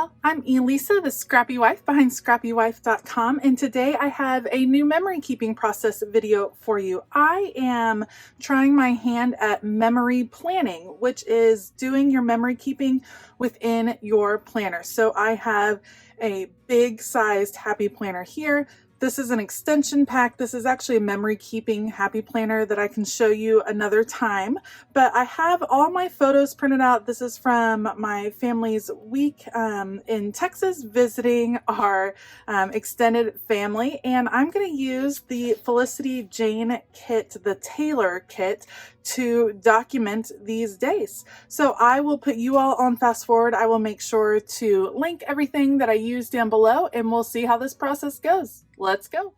y'all, I'm Elisa, the scrappy wife behind scrappywife.com, and today I have a new memory keeping process video for you. I am trying my hand at memory planning, which is doing your memory keeping within your planner. So I have a big sized happy planner here. This is an extension pack. This is actually a memory keeping happy planner that I can show you another time. But I have all my photos printed out. This is from my family's week in Texas visiting our extended family. And I'm going to use the Felicity Jane kit, the Taylor kit, to document these days. So I will put you all on fast forward. I will make sure to link everything that I use down below, and we'll see how this process goes. Let's go.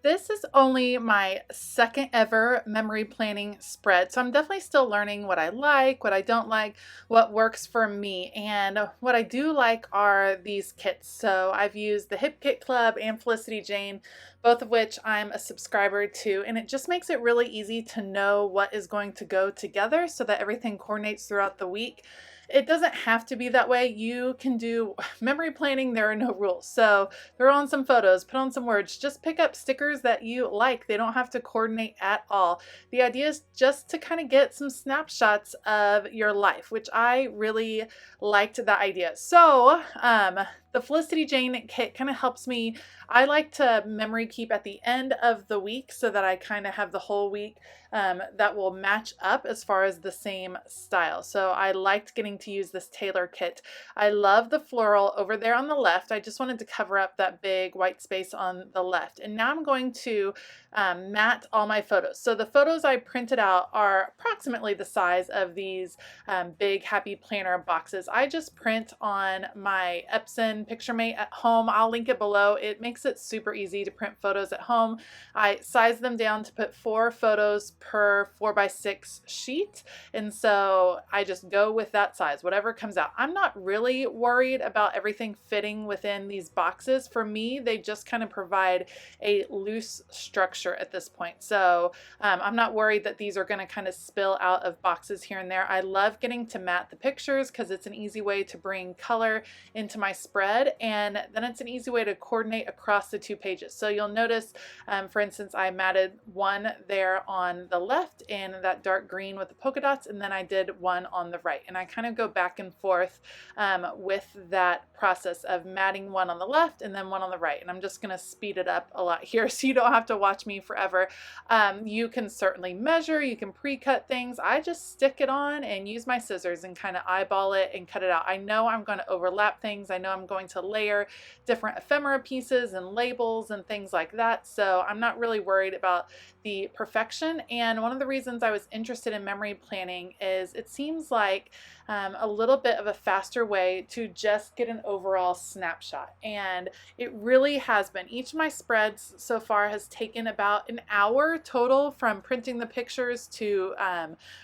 This is only my second ever memory planning spread, so I'm definitely still learning what I like, what I don't like, what works for me. And what I do like are these kits. So I've used the Hip Kit Club and Felicity Jane, both of which I'm a subscriber to, and it just makes it really easy to know what is going to go together so that everything coordinates throughout the week. It doesn't have to be that way. You can do memory planning. There are no rules. So throw on some photos, put on some words, just pick up stickers that you like. They don't have to coordinate at all. The idea is just to kind of get some snapshots of your life, which I really liked that idea. So the Felicity Jane kit kind of helps me. I like to memory keep at the end of the week so that I kind of have the whole week that will match up as far as the same style. So I liked getting to use this Taylor kit. I love the floral over there on the left. I just wanted to cover up that big white space on the left. And now I'm going to mat all my photos. So the photos I printed out are approximately the size of these big Happy Planner boxes. I just print on my Epson PictureMate at home. I'll link it below. It makes it super easy to print photos at home. I size them down to put 4 photos per 4x6 sheet. And so I just go with that size, whatever comes out. I'm not really worried about everything fitting within these boxes. For me, they just kind of provide a loose structure at this point. So I'm not worried that these are going to kind of spill out of boxes here and there. I love getting to mat the pictures because it's an easy way to bring color into my spread, and then it's an easy way to coordinate across the 2 pages. So you'll notice, for instance, I matted one there on the left in that dark green with the polka dots, and then I did one on the right. And I kind of go back and forth with that process of matting one on the left and then one on the right. And I'm just going to speed it up a lot here so you don't have to watch me forever. You can certainly measure, you can pre-cut things. I just stick it on and use my scissors and kind of eyeball it and cut it out. I know I'm going to overlap things. I know I'm going to layer different ephemera pieces and labels and things like that. So I'm not really worried about the perfection. And one of the reasons I was interested in memory planning is it seems like a little bit of a faster way to just get an overall snapshot. And it really has been. Each of my spreads so far has taken about an hour total from printing the pictures to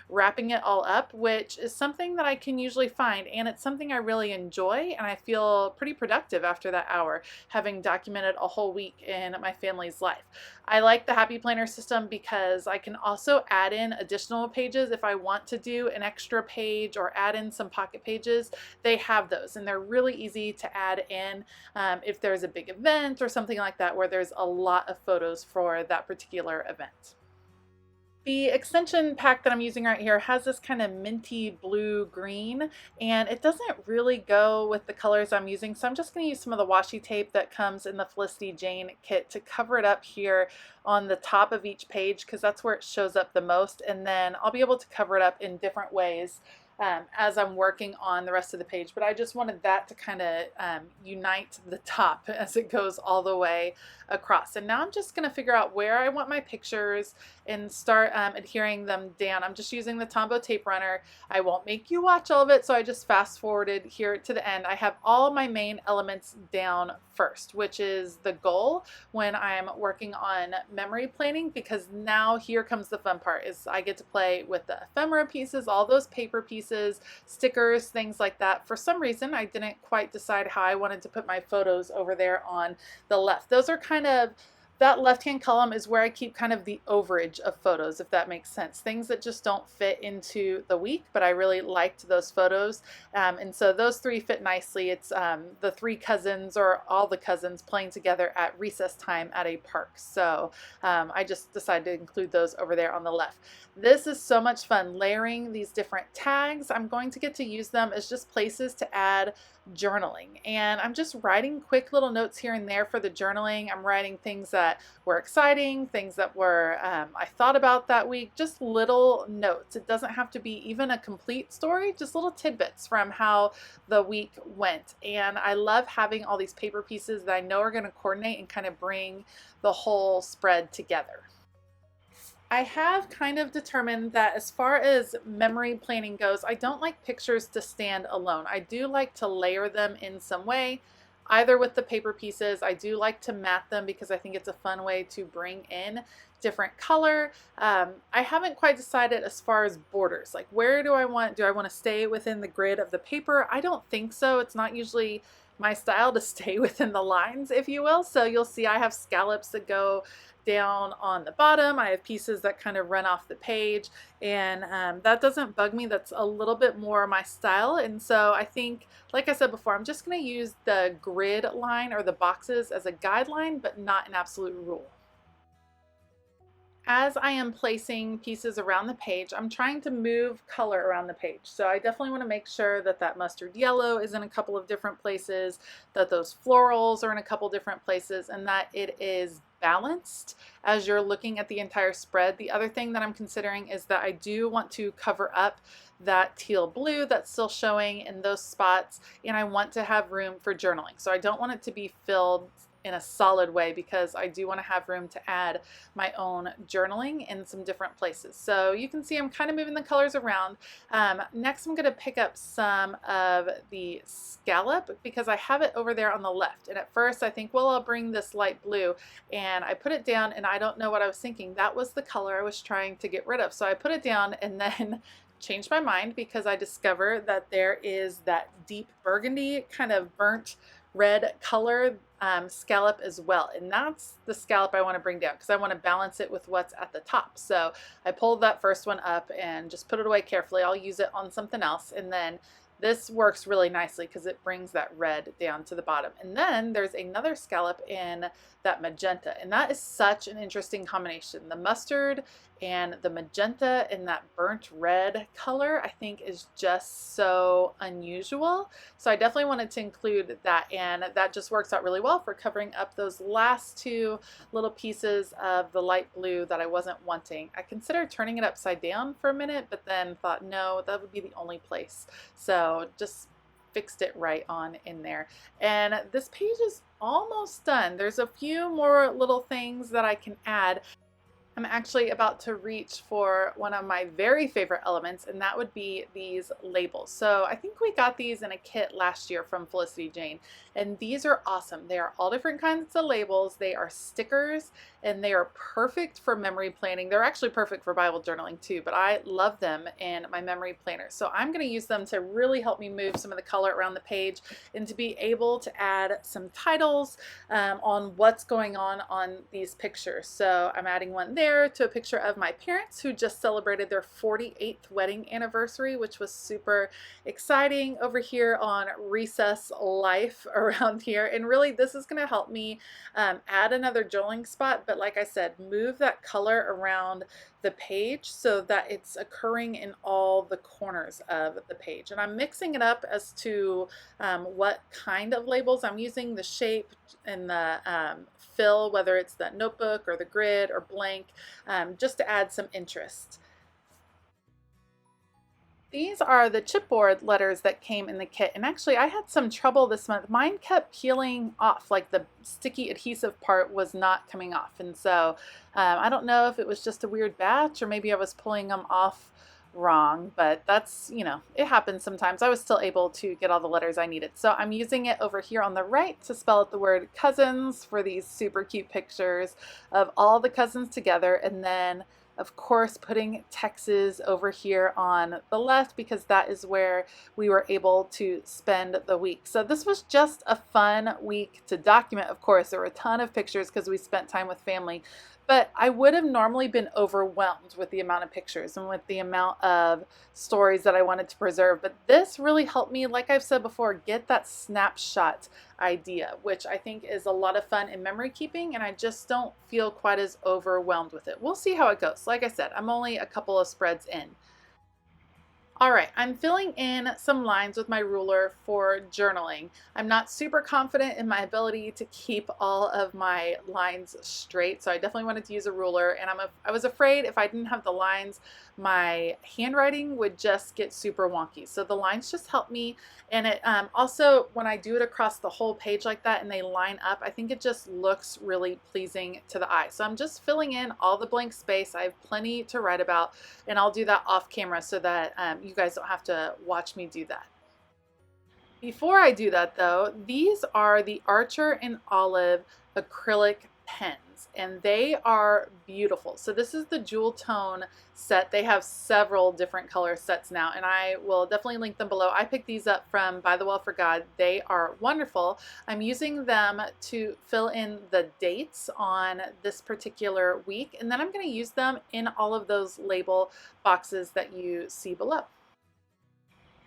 wrapping it all up, which is something that I can usually find. And it's something I really enjoy. And I feel pretty productive after that hour, having documented a whole week in my family's life. I like the Happy Planner system because I can also add in additional pages if I want to do an extra page or add in some pocket pages. They have those, and they're really easy to add in if there's a big event or something like that where there's a lot of photos for that particular event. The extension pack that I'm using right here has this kind of minty blue green, and it doesn't really go with the colors I'm using, so I'm just going to use some of the washi tape that comes in the Felicity Jane kit to cover it up here on the top of each page because that's where it shows up the most, and then I'll be able to cover it up in different ways as I'm working on the rest of the page. But I just wanted that to kind of unite the top as it goes all the way across. And now I'm just going to figure out where I want my pictures and start adhering them down. I'm just using the Tombow tape runner. I won't make you watch all of it, so I just fast forwarded here to the end. I have all my main elements down first, which is the goal when I'm working on memory planning, because now here comes the fun part, is I get to play with the ephemera pieces, all those paper pieces, stickers, things like that. For some reason, I didn't quite decide how I wanted to put my photos over there on the left. Those are kind of That left-hand column is where I keep kind of the overage of photos, if that makes sense. Things that just don't fit into the week, but I really liked those photos. And so those three fit nicely. It's the three cousins, or all the cousins, playing together at recess time at a park. So I just decided to include those over there on the left. This is so much fun, layering these different tags. I'm going to get to use them as just places to add journaling. And I'm just writing quick little notes here and there for the journaling. I'm writing things that were exciting, things that were I thought about that week, just little notes. It doesn't have to be even a complete story, just little tidbits from how the week went. And I love having all these paper pieces that I know are going to coordinate and kind of bring the whole spread together. I have kind of determined that as far as memory planning goes, I don't like pictures to stand alone. I do like to layer them in some way, either with the paper pieces. I do like to mat them because I think it's a fun way to bring in different color. I haven't quite decided as far as borders, like where do I want to stay within the grid of the paper? I don't think so. It's not usually my style to stay within the lines, if you will. So you'll see I have scallops that go down on the bottom. I have pieces that kind of run off the page, and that doesn't bug me. That's a little bit more my style. And so I think, like I said before, I'm just going to use the grid line or the boxes as a guideline, but not an absolute rule. As I am placing pieces around the page, I'm trying to move color around the page. So I definitely want to make sure that that mustard yellow is in a couple of different places, that those florals are in a couple different places, and that it is balanced as you're looking at the entire spread. The other thing that I'm considering is that I do want to cover up that teal blue that's still showing in those spots, and I want to have room for journaling. So I don't want it to be filled in a solid way, because I do want to have room to add my own journaling in some different places. So you can see I'm kind of moving the colors around. Next I'm going to pick up some of the scallop because I have it over there on the left. And at first I think, well, I'll bring this light blue, and I put it down and I don't know what I was thinking. That was the color I was trying to get rid of. So I put it down and then changed my mind because I discovered that there is that deep burgundy kind of burnt red color scallop as well, and that's the scallop I want to bring down because I want to balance it with what's at the top. So I pulled that first one up and just put it away carefully. I'll use it on something else, and then this works really nicely because it brings that red down to the bottom. And then there's another scallop in that magenta, and that is such an interesting combination. The mustard and the magenta and that burnt red color I think is just so unusual. So I definitely wanted to include that, and that just works out really well for covering up those last two little pieces of the light blue that I wasn't wanting. I considered turning it upside down for a minute, but then thought no, that would be the only place. So just fixed it right on in there. And this page is almost done. There's a few more little things that I can add. I'm actually about to reach for one of my very favorite elements, and that would be these labels. So I think we got these in a kit last year from Felicity Jane, and these are awesome. They are all different kinds of labels. They are stickers, and they are perfect for memory planning. They're actually perfect for Bible journaling too, but I love them in my memory planner. So I'm going to use them to really help me move some of the color around the page and to be able to add some titles on what's going on these pictures. So I'm adding one there to a picture of my parents who just celebrated their 48th wedding anniversary, which was super exciting. Over here on recess life around here, and really this is going to help me add another journaling spot, but like I said, move that color around the page so that it's occurring in all the corners of the page. And I'm mixing it up as to what kind of labels I'm using, the shape and the fill, whether it's that notebook or the grid or blank, just to add some interest. These are the chipboard letters that came in the kit, and actually I had some trouble this month. Mine kept peeling off, like the sticky adhesive part was not coming off, and so I don't know if it was just a weird batch or maybe I was pulling them off wrong, but that's, you know, it happens sometimes. I was still able to get all the letters I needed. So I'm using it over here on the right to spell out the word cousins for these super cute pictures of all the cousins together, and then Of course, putting Texas over here on the left because that is where we were able to spend the week. So this was just a fun week to document. Of course, there were a ton of pictures because we spent time with family, but I would have normally been overwhelmed with the amount of pictures and with the amount of stories that I wanted to preserve. But this really helped me, like I've said before, get that snapshot idea, which I think is a lot of fun in memory keeping, and I just don't feel quite as overwhelmed with it. We'll see how it goes. Like I said, I'm only a couple of spreads in. All right, I'm filling in some lines with my ruler for journaling. I'm not super confident in my ability to keep all of my lines straight, so I definitely wanted to use a ruler, and I was afraid if I didn't have the lines, my handwriting would just get super wonky. So the lines just help me, and it also, when I do it across the whole page like that and they line up, I think it just looks really pleasing to the eye. So I'm just filling in all the blank space. I have plenty to write about, and I'll do that off camera so that you guys don't have to watch me do that. Before I do that though, these are the Archer and Olive acrylic pens, and they are beautiful. So this is the jewel tone set. They have several different color sets now, and I will definitely link them below. I picked these up from By the Well for God. They are wonderful. I'm using them to fill in the dates on this particular week, and then I'm going to use them in all of those label boxes that you see below.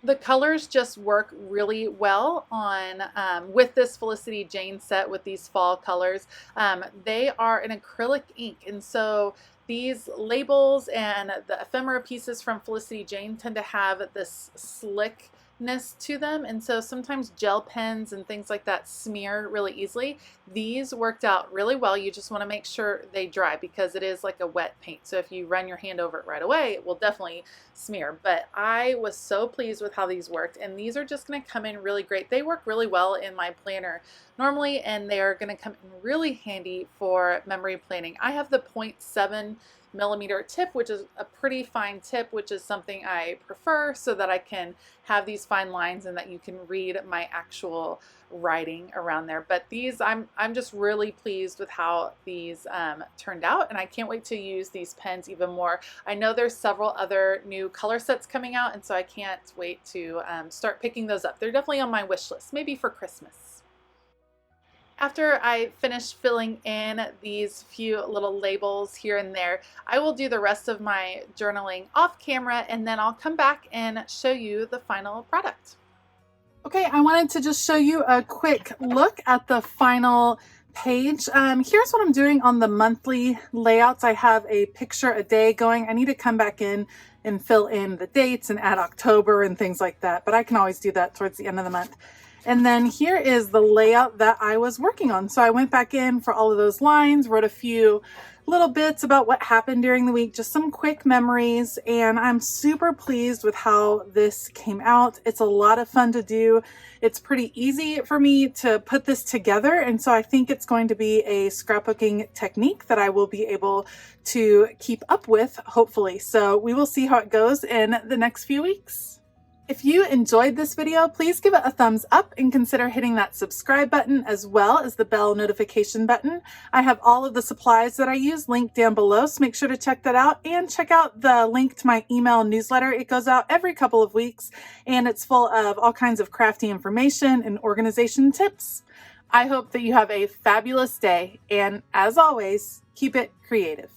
The colors just work really well on with this Felicity Jane set with these fall colors. They are an acrylic ink, and so these labels and the ephemera pieces from Felicity Jane tend to have this slickness to them, and so sometimes gel pens and things like that smear really easily. These worked out really well. You just want to make sure they dry because it is like a wet paint, so if you run your hand over it right away, it will definitely smear. But I was so pleased with how these worked, and these are just going to come in really great. They work really well in my planner normally, and they are going to come in really handy for memory planning. I have the 0.7mm tip, which is a pretty fine tip, which is something I prefer so that I can have these fine lines and that you can read my actual writing around there. But these, I'm just really pleased with how these turned out, and I can't wait to use these pens even more. I know there's several other new color sets coming out, and so I can't wait to start picking those up. They're definitely on my wish list, maybe for Christmas. After I finish filling in these few little labels here and there, I will do the rest of my journaling off camera, and then I'll come back and show you the final product. Okay, I wanted to just show you a quick look at the final page. Here's what I'm doing on the monthly layouts. I have a picture a day going. I need to come back in and fill in the dates and add October and things like that, but I can always do that towards the end of the month. And then here is the layout that I was working on. So I went back in for all of those lines, wrote a few little bits about what happened during the week, just some quick memories, and I'm super pleased with how this came out. It's a lot of fun to do. It's pretty easy for me to put this together, and so I think it's going to be a scrapbooking technique that I will be able to keep up with, hopefully. So we will see how it goes in the next few weeks. If you enjoyed this video, please give it a thumbs up and consider hitting that subscribe button as well as the bell notification button. I have all of the supplies that I use linked down below, so make sure to check that out, and check out the link to my email newsletter. It goes out every couple of weeks, and it's full of all kinds of crafty information and organization tips. I hope that you have a fabulous day, and as always, keep it creative.